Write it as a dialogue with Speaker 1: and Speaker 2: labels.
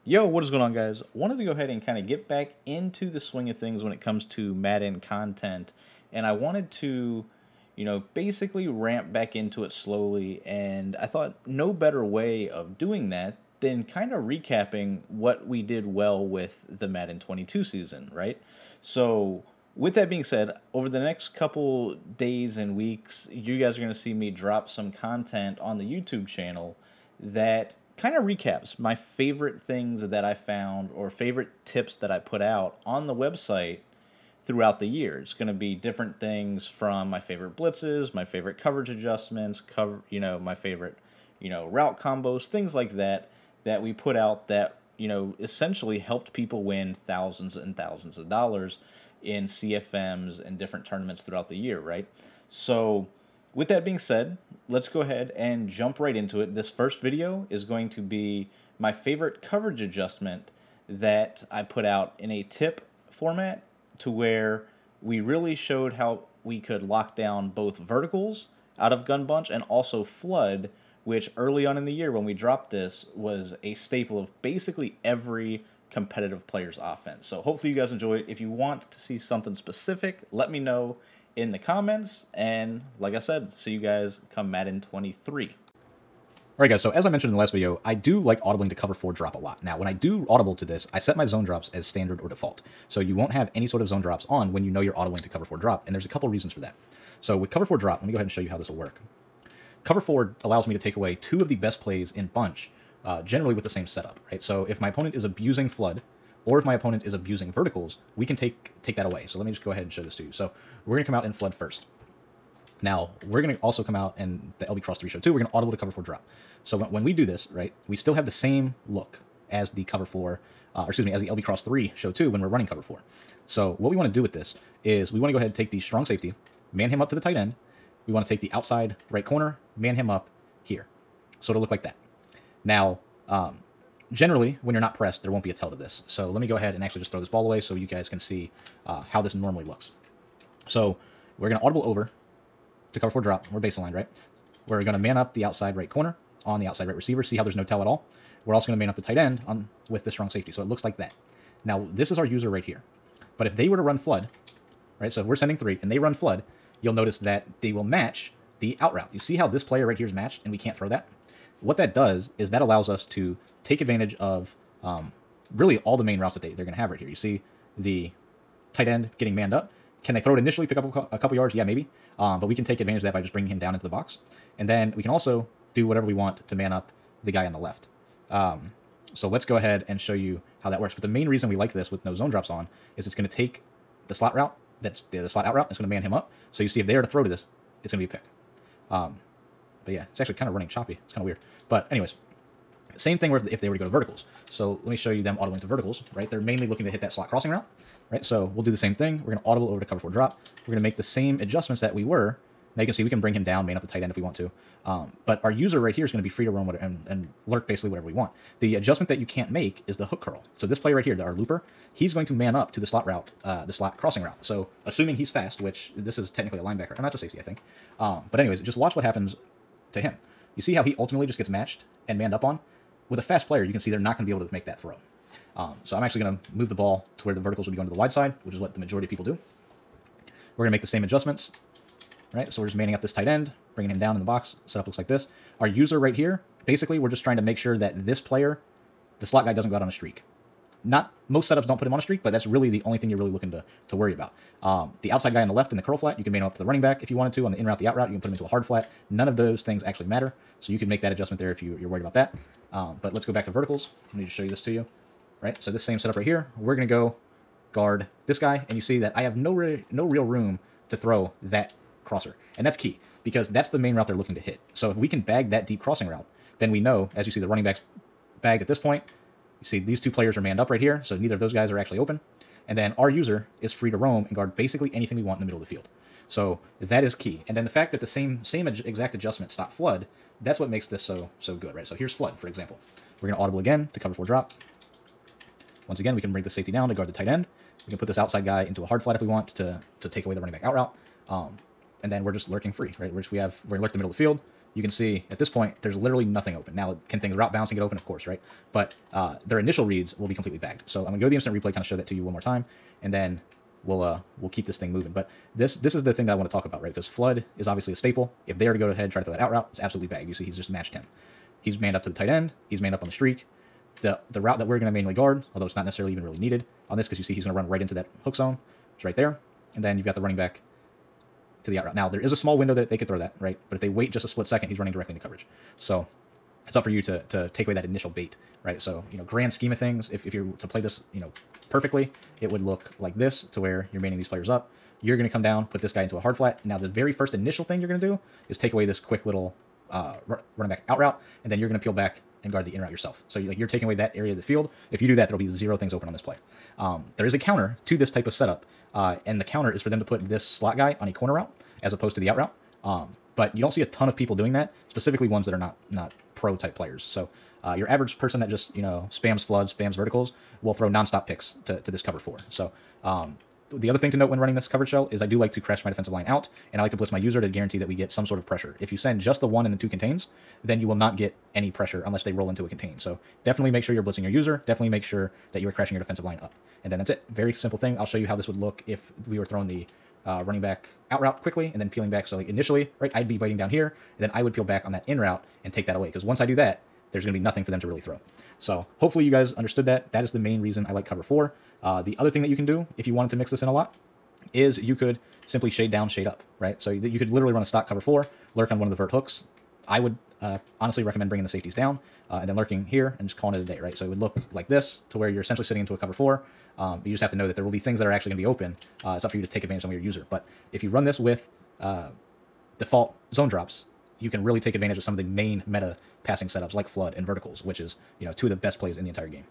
Speaker 1: Yo, what is going on, guys? Wanted to go ahead and kind of get back into the swing of things when it comes to Madden content, and I wanted to, basically ramp back into it slowly, and I thought no better way of doing that than kind of recapping what we did well with the Madden 22 season, right? So, with that being said, over the next couple days and weeks, you guys are going to see me drop some content on the YouTube channel that kind of recaps my favorite things that I found or favorite tips that I put out on the website throughout the year. It's going to be different things from my favorite blitzes, my favorite coverage adjustments, my favorite, route combos, things like that that we put out that, essentially helped people win thousands and thousands of dollars in CFMs and different tournaments throughout the year, right? So, with that being said, let's go ahead and jump right into it. This first video is going to be my favorite coverage adjustment that I put out in a tip format to where we really showed how we could lock down both verticals out of Gun Bunch and also flood, which early on in the year when we dropped this was a staple of basically every competitive player's offense. So hopefully you guys enjoy it. If you want to see something specific, let me know in the comments, and like I said, see you guys come Madden 23.
Speaker 2: Alright guys, so as I mentioned in the last video, I do like audibling to cover 4 drop a lot. Now, when I do audible to this, I set my zone drops as standard or default. So you won't have any sort of zone drops on when you know you're audibling to cover 4 drop, and there's a couple reasons for that. So with cover 4 drop, let me go ahead and show you how this will work. Cover 4 allows me to take away 2 of the best plays in bunch, generally with the same setup, right? So if my opponent is abusing flood, or if my opponent is abusing verticals, we can take that away. So let me just go ahead and show this to you. So we're going to come out in flood first. Now, we're going to also come out in the LB Cross 3 show too. We're going to audible to cover 4 drop. So when we do this, right, we still have the same look as the cover 4, as the LB Cross 3 show 2 when we're running cover 4. So what we want to do with this is we want to go ahead and take the strong safety, man him up to the tight end. We want to take the outside right corner, man him up here. So it'll look like that. Now, generally, when you're not pressed, there won't be a tell to this. So let me go ahead and actually just throw this ball away so you guys can see how this normally looks. So we're going to audible over to cover 4 drop. We're base aligned, right? We're going to man up the outside right corner on the outside right receiver. See how there's no tell at all? We're also going to man up the tight end with the strong safety. So it looks like that. Now, this is our user right here. But if they were to run flood, right? So if we're sending 3 and they run flood, you'll notice that they will match the out route. You see how this player right here is matched and we can't throw that? What that does is that allows us to take advantage of really all the main routes that they're going to have right here. You see the tight end getting manned up. Can they throw it initially, pick up a couple yards? Yeah, maybe. But we can take advantage of that by just bringing him down into the box. And then we can also do whatever we want to man up the guy on the left. So let's go ahead and show you how that works. But the main reason we like this with no zone drops on is it's going to take the slot route, that's the slot out route, it's going to man him up. So you see if they are to throw to this, it's going to be a pick. But yeah, it's actually kind of running choppy. It's kind of weird. But anyways, same thing if they were to go to verticals. So let me show you them audibling to verticals, right? They're mainly looking to hit that slot crossing route, right? So we'll do the same thing. We're going to audible over to cover 4 drop. We're going to make the same adjustments that we were. Now you can see we can bring him down, man up the tight end if we want to. But our user right here is going to be free to roam and lurk basically whatever we want. The adjustment that you can't make is the hook curl. So this player right here, our looper, he's going to man up to the slot route, the slot crossing route. So assuming he's fast, which this is technically a linebacker, and that's a safety, I think. But anyways, just watch what happens to him. You see how he ultimately just gets matched and manned up on? With a fast player, you can see they're not going to be able to make that throw. So I'm actually going to move the ball to where the verticals will be going to the wide side, which is what the majority of people do. We're going to make the same adjustments, right? So we're just manning up this tight end, bringing him down in the box. Setup looks like this. Our user right here, basically, we're just trying to make sure that this player, the slot guy, doesn't go out on a streak. Most setups don't put him on a streak, but that's really the only thing you're really looking to worry about. The outside guy on the left in the curl flat, you can man him up to the running back if you wanted to. On the in route, the out route, you can put him into a hard flat. None of those things actually matter, so you can make that adjustment there if you're worried about that. But let's go back to verticals. Let me just show you this to you. Right, so this same setup right here, we're going to go guard this guy, and you see that I have no real room to throw that crosser. And that's key, because that's the main route they're looking to hit. So if we can bag that deep crossing route, then we know, as you see the running backs bagged at this point, you see these 2 players are manned up right here, so neither of those guys are actually open. And then our user is free to roam and guard basically anything we want in the middle of the field. So that is key. And then the fact that the same exact adjustment stop flood, that's what makes this so good, right? So here's flood, for example. We're going to audible again to cover 4 drop. Once again, we can bring the safety down to guard the tight end. We can put this outside guy into a hard flat if we want to take away the running back out route. And then we're just lurking free, right? We're lurk the middle of the field. you can see at this point, there's literally nothing open. Now, can things route bouncing get open? Of course, right? But their initial reads will be completely bagged. So I'm going to go to the instant replay, kind of show that to you one more time, and then we'll keep this thing moving. But this is the thing that I want to talk about, right? Because flood is obviously a staple. If they are to go ahead and try to throw that out route, it's absolutely bagged. You see he's just matched him. He's manned up to the tight end. He's manned up on the streak. The route that we're going to manually guard, although it's not necessarily even really needed on this, because you see he's going to run right into that hook zone. It's right there. And then you've got the running back to the out route. Now, there is a small window that they could throw that, right? But if they wait just a split second, he's running directly into coverage. So it's up for you to take away that initial bait, right? So, grand scheme of things, if you're to play this, perfectly, it would look like this, to where you're manning these players up. You're going to come down, put this guy into a hard flat. Now, the very first initial thing you're going to do is take away this quick little running back out route, and then you're going to peel back and guard the in route yourself. So you're taking away that area of the field. If you do that, there'll be 0 things open on this play. There is a counter to this type of setup, and the counter is for them to put this slot guy on a corner route as opposed to the out route. But you don't see a ton of people doing that, specifically ones that are not pro type players. So your average person that just spams floods, spams verticals, will throw nonstop picks to this cover 4. So the other thing to note when running this coverage shell is I do like to crash my defensive line out, and I like to blitz my user to guarantee that we get some sort of pressure. If you send just the 1 and the 2 contains, then you will not get any pressure unless they roll into a contain. So definitely make sure you're blitzing your user. Definitely make sure that you are crashing your defensive line up. And then that's it. Very simple thing. I'll show you how this would look if we were throwing the running back out route quickly and then peeling back. So like initially, right, I'd be biting down here, and then I would peel back on that in route and take that away. Because once I do that, there's going to be nothing for them to really throw. So hopefully you guys understood that. That is the main reason I like cover 4. The other thing that you can do, if you wanted to mix this in a lot, is you could simply shade down, shade up, right? So you could literally run a stock cover 4, lurk on one of the vert hooks. I would honestly recommend bringing the safeties down and then lurking here and just calling it a day, right? So it would look like this, to where you're essentially sitting into a cover 4. You just have to know that there will be things that are actually going to be open. It's up for you to take advantage of your user. But if you run this with default zone drops, you can really take advantage of some of the main meta passing setups like flood and verticals, which is 2 of the best plays in the entire game.